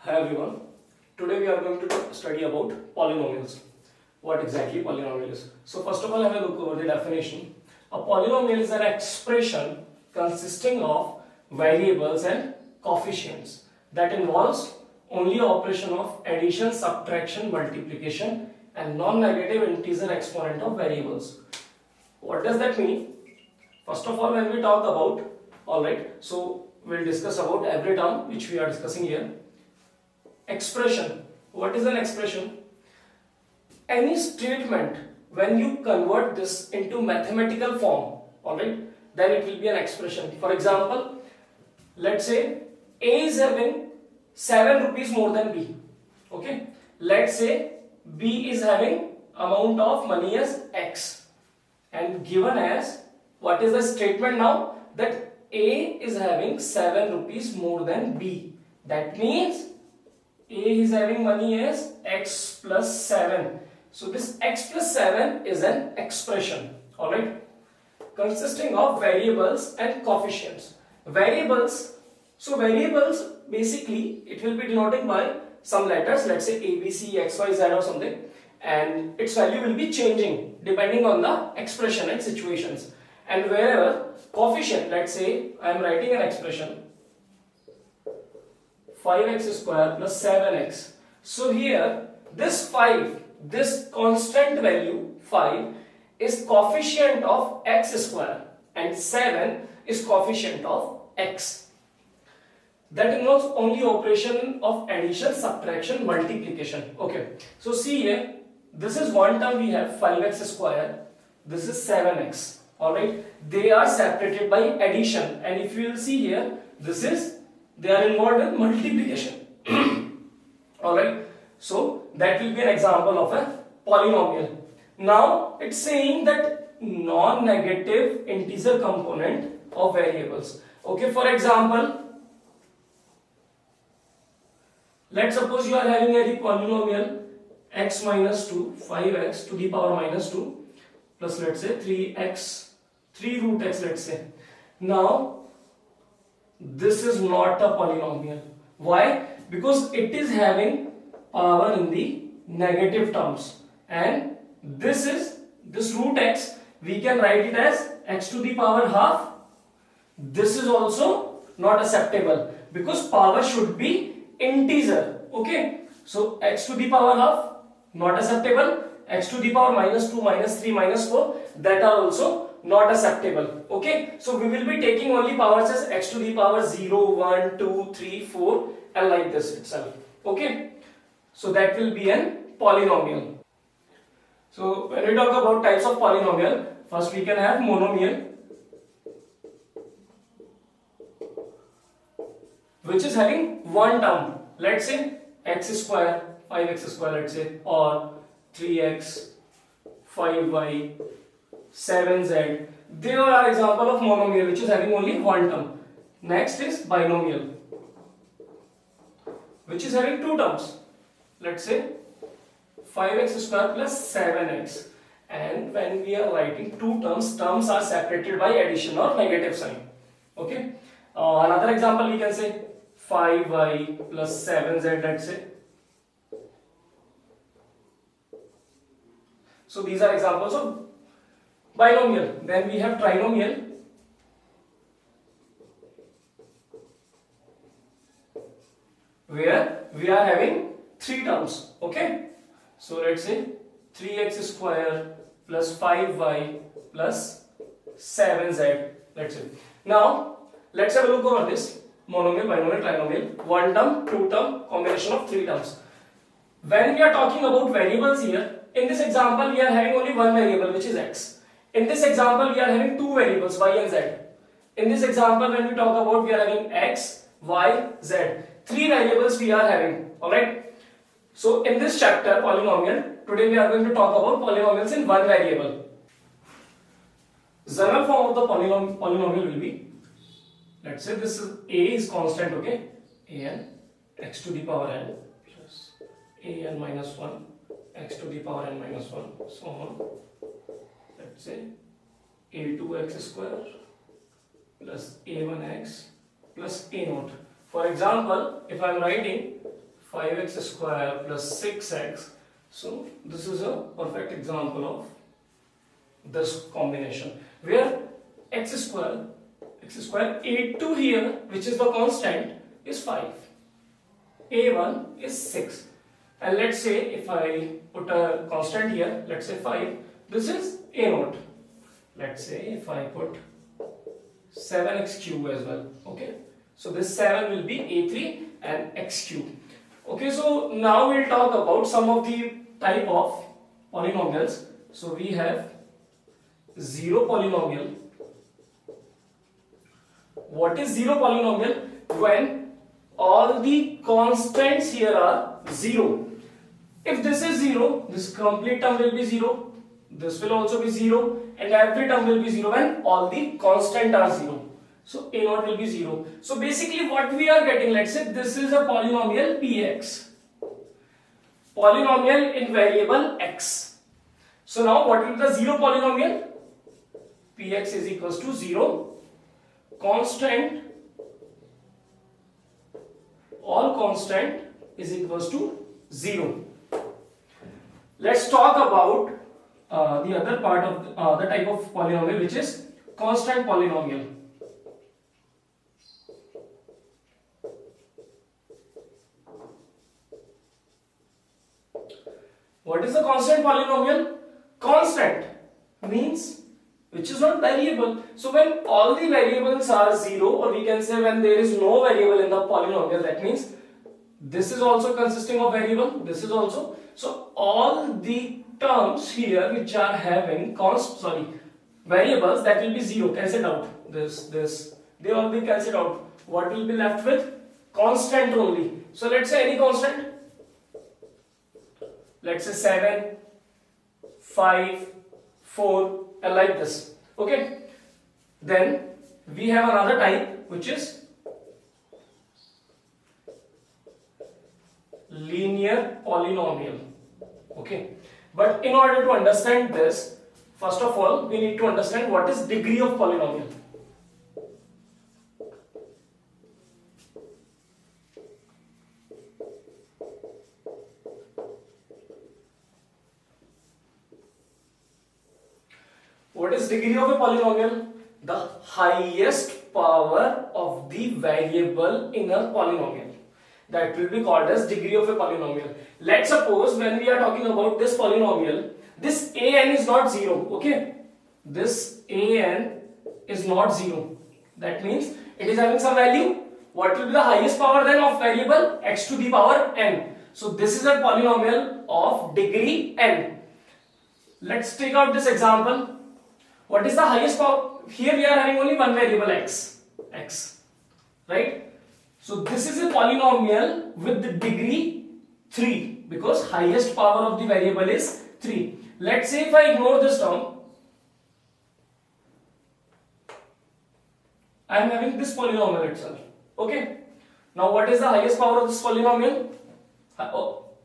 Hi everyone. Today we are going to study about polynomials. What exactly polynomial is? So first of all, have a look over the definition. A polynomial is an expression consisting of variables and coefficients that involves only operation of addition, subtraction, multiplication and non-negative integer exponent of variables. What does that mean? First of all, when we talk about, alright, so we'll discuss about every term which we are discussing here. Expression. What is an expression? Any statement when you convert this into mathematical form, alright, then it will be an expression. For example, let's say A is having 7 rupees more than B. Okay. Let's say B is having amount of money as X and given as what is the statement now? That A is having 7 rupees more than B. That means A is having money as X plus 7. So this X plus 7 is an expression, alright, consisting of variables and coefficients. Variables, so variables basically it will be denoted by some letters, let's say A, B, C, X, Y, Z or something, and its value will be changing depending on the expression and situations. And wherever coefficient, let's say I am writing an expression 5x square plus 7x. So here this 5, this constant value 5 is coefficient of x square and 7 is coefficient of x. That involves only operation of addition, subtraction, multiplication. Okay. So see here, this is one term we have 5x square, this is 7x. Alright. They are separated by addition, and if you will see here, they are involved in multiplication. Alright, so that will be an example of a polynomial. Now it's saying that non-negative integer component of variables. Okay, for example, let's suppose you are having a polynomial x minus 2, 5x to the power minus 2 plus let's say 3x, 3 root x let's say. Now this is not a polynomial. Why? Because it is having power in the negative terms, and this root x, we can write it as x to the power half. This is also not acceptable because power should be integer. Okay, so x to the power half not acceptable, x to the power minus 2, minus 3, minus 4, that are also not acceptable. Okay, so we will be taking only powers as x to the power 0, 1, 2, 3, 4 and like this itself. Okay, so that will be an polynomial. So when we talk about types of polynomial, first we can have monomial, which is having one term, let's say x square, 5x square let's say, or 3x, 5y, 7z. They are example of monomial which is having only one term. Next is binomial, which is having two terms. Let's say 5x square plus 7x. And when we are writing two terms, terms are separated by addition or negative sign. Okay. Another example we can say 5y plus 7z, let's say. So these are examples of binomial. Then we have trinomial, where we are having three terms. Okay, so let's say 3x square plus 5y plus 7z, let's say. Now let's have a look over this monomial, binomial, trinomial. One term, two term, combination of three terms. When we are talking about variables here, in this example we are having only one variable which is x. In this example we are having two variables y and z. In this example when we talk about, we are having x, y, z. Three variables we are having. Alright. So in this chapter polynomial, today we are going to talk about polynomials in one variable. General form of the polynomial will be, let's say this is a is constant, okay, an x to the power n plus an minus 1 x to the power n minus 1 so on. Let's say a2x square plus a1x plus a0. For example, if I am writing 5x square plus 6x. So this is a perfect example of this combination where x square a2 here, which is the constant, is 5, a1 is 6, and let's say if I put a constant here, let's say 5, this is a0. Let's say if I put 7x cube as well, okay, so this 7 will be a3 and x cube. Okay, so now we'll talk about some of the type of polynomials. So we have zero polynomial. What is zero polynomial? When all the constants here are 0. If this is 0, this complete term will be 0, this will also be 0, and every term will be 0 when all the constants are 0. So a0 will be 0. So basically what we are getting, let's say this is a polynomial px, polynomial in variable x. So now what will be the zero polynomial? Px is equals to 0, constant, all constant is equals to 0. Let's talk about the other part of the type of polynomial, which is constant polynomial. What is the constant polynomial? Constant means which is not variable. So when all the variables are 0, or we can say when there is no variable in the polynomial, that means this is also consisting of variable, this is also. So all the terms here which are having variables, that will be 0, cancelled out. This, they all be cancelled out. What will be left with? Constant only. So let's say any constant. Let's say 7, 5, 4, and like this. Okay. Then we have another type which is linear polynomial. Okay. But in order to understand this, first of all, we need to understand what is degree of polynomial. What is degree of a polynomial? The highest power of the variable in a polynomial. That will be called as degree of a polynomial. Let's suppose when we are talking about this polynomial, this an is not 0, okay? This an is not 0. That means it is having some value. What will be the highest power then of variable? X to the power n. So this is a polynomial of degree n. Let's take out this example. What is the highest power? Here we are having only one variable x, right? So this is a polynomial with the degree 3 because highest power of the variable is 3. Let's say if I ignore this term, I am having this polynomial itself. Okay. Now what is the highest power of this polynomial?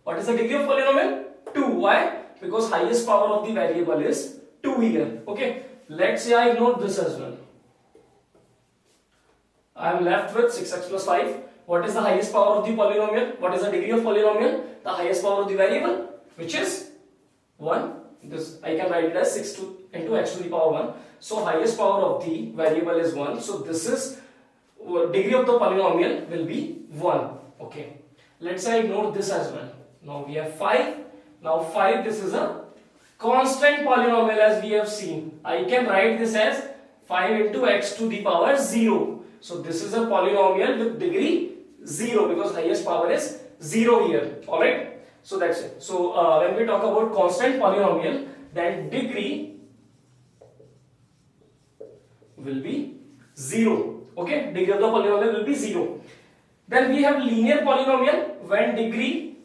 What is the degree of polynomial? 2. Why? Because highest power of the variable is 2 here. Okay. Let's say I ignore this as well. I am left with 6x plus 5. What is the highest power of the polynomial? What is the degree of polynomial? The highest power of the variable, which is 1. This I can write it as 6 into x to the power 1. So highest power of the variable is 1. So this is degree of the polynomial will be 1. Okay. Let's say I ignore this as well. Now we have 5. Now 5, this is a constant polynomial as we have seen. I can write this as 5 into x to the power 0. So this is a polynomial with degree 0 because highest power is 0 here. Alright. So that's it. So when we talk about constant polynomial, then degree will be 0. Okay. Degree of the polynomial will be 0. Then we have linear polynomial when degree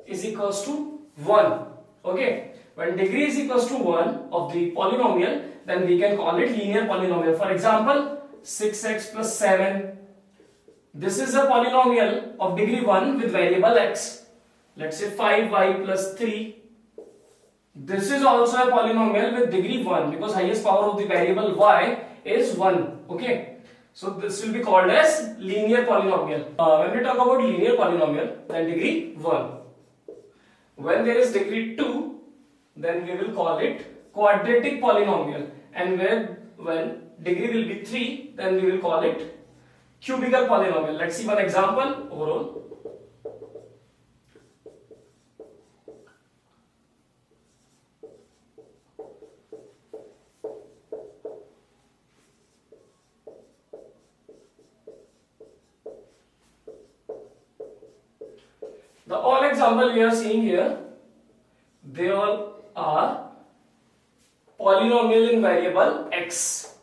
is equals to 1. Okay, when degree is equals to 1 of the polynomial, then we can call it linear polynomial. For example, 6x plus 7. This is a polynomial of degree 1 with variable x. Let's say 5y plus 3. This is also a polynomial with degree 1 because highest power of the variable y is 1. Okay, So this will be called as linear polynomial. When we talk about linear polynomial, then degree 1. When there is degree 2, then we will call it quadratic polynomial. And when degree will be 3, then we will call it cubical polynomial. Let's see one example overall. The all example we are seeing here, they all are polynomial in variable x.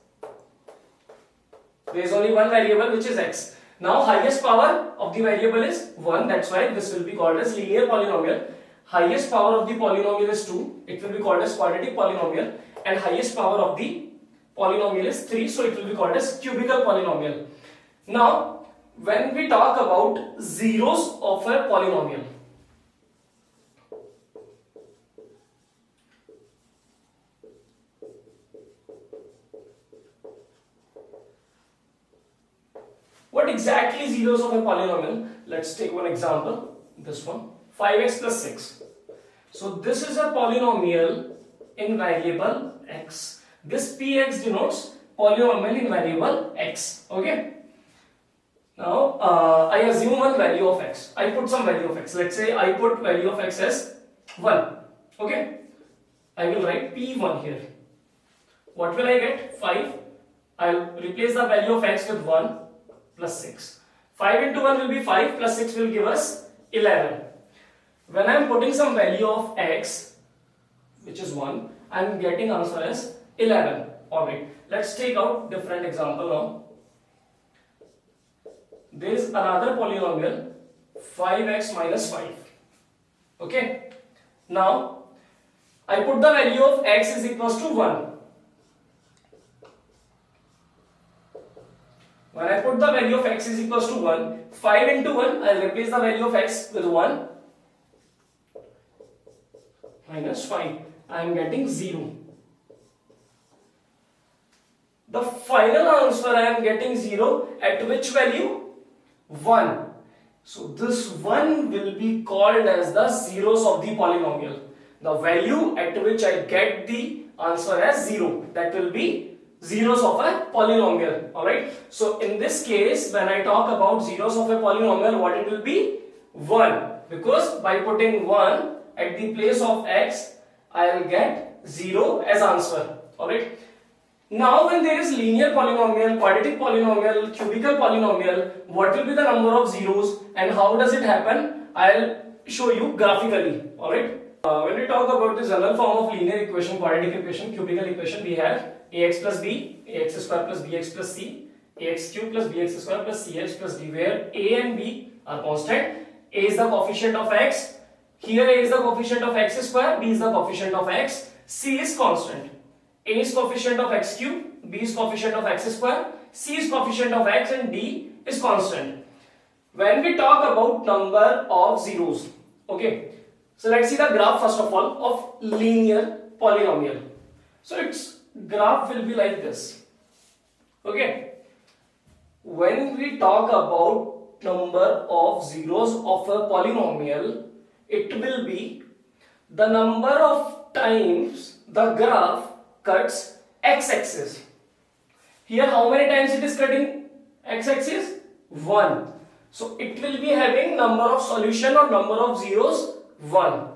There is only one variable which is x. Now highest power of the variable is 1, that's why this will be called as linear polynomial. Highest power of the polynomial is 2, it will be called as quadratic polynomial, and highest power of the polynomial is 3, so it will be called as cubical polynomial. Now when we talk about zeros of a polynomial, what exactly zeros of a polynomial? Let's take one example, this one, 5x plus 6. So this is a polynomial in variable x. This px denotes polynomial in variable x. Okay. Now I assume one value of x. I put some value of x. Let's say I put value of x as 1. Okay. I will write p1 here. What will I get? 5. I'll replace the value of x with 1 plus 6. 5 into 1 will be 5 plus 6 will give us 11. When I am putting some value of x, which is 1, I am getting answer as 11. Alright. Let's take out different example now. There is another polynomial 5x minus 5. Okay. Now I put the value of x is equals to 1. When I put the value of x is equals to 1, 5 into 1, I will replace the value of x with 1 minus 5. I am getting 0. The final answer I am getting 0 at which value? 1. So this 1 will be called as the zeros of the polynomial. The value at which I get the answer as 0, that will be zeros of a polynomial. Alright. So in this case, when I talk about zeros of a polynomial, what it will be? 1. Because by putting 1 at the place of x, I will get 0 as answer. Alright. Now when there is linear polynomial, quadratic polynomial, cubical polynomial, what will be the number of zeros and how does it happen? I'll show you graphically. Alright. When we talk about the general form of linear equation, quadratic equation, cubical equation, we have ax plus b, ax square plus bx plus c, ax cube plus bx square plus ch plus d, where a and b are constant. A is the coefficient of x. Here a is the coefficient of x square, b is the coefficient of x, c is constant. A is coefficient of x cube, b is coefficient of x square, c is coefficient of x, and d is constant. When we talk about number of zeros, okay, so let's see the graph first of all of linear polynomial. So its graph will be like this. Okay, when we talk about number of zeros of a polynomial, it will be the number of times the graph cuts x-axis. Here how many times it is cutting x-axis? 1. So it will be having number of solution or number of zeros 1.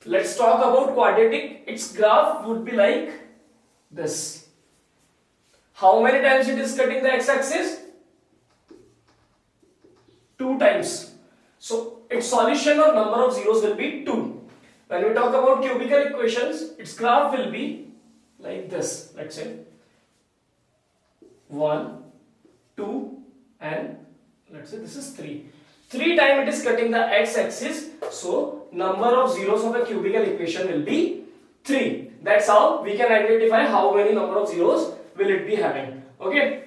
Let's talk about quadratic. Its graph would be like this. How many times it is cutting the x-axis? 2 times. So its solution or number of zeros will be 2. When we talk about cubical equations, its graph will be like this. Let's say 1, 2 and let's say this is 3. 3 times it is cutting the x-axis, so number of zeros of a cubical equation will be 3. That's how we can identify how many number of zeros will it be having. Okay.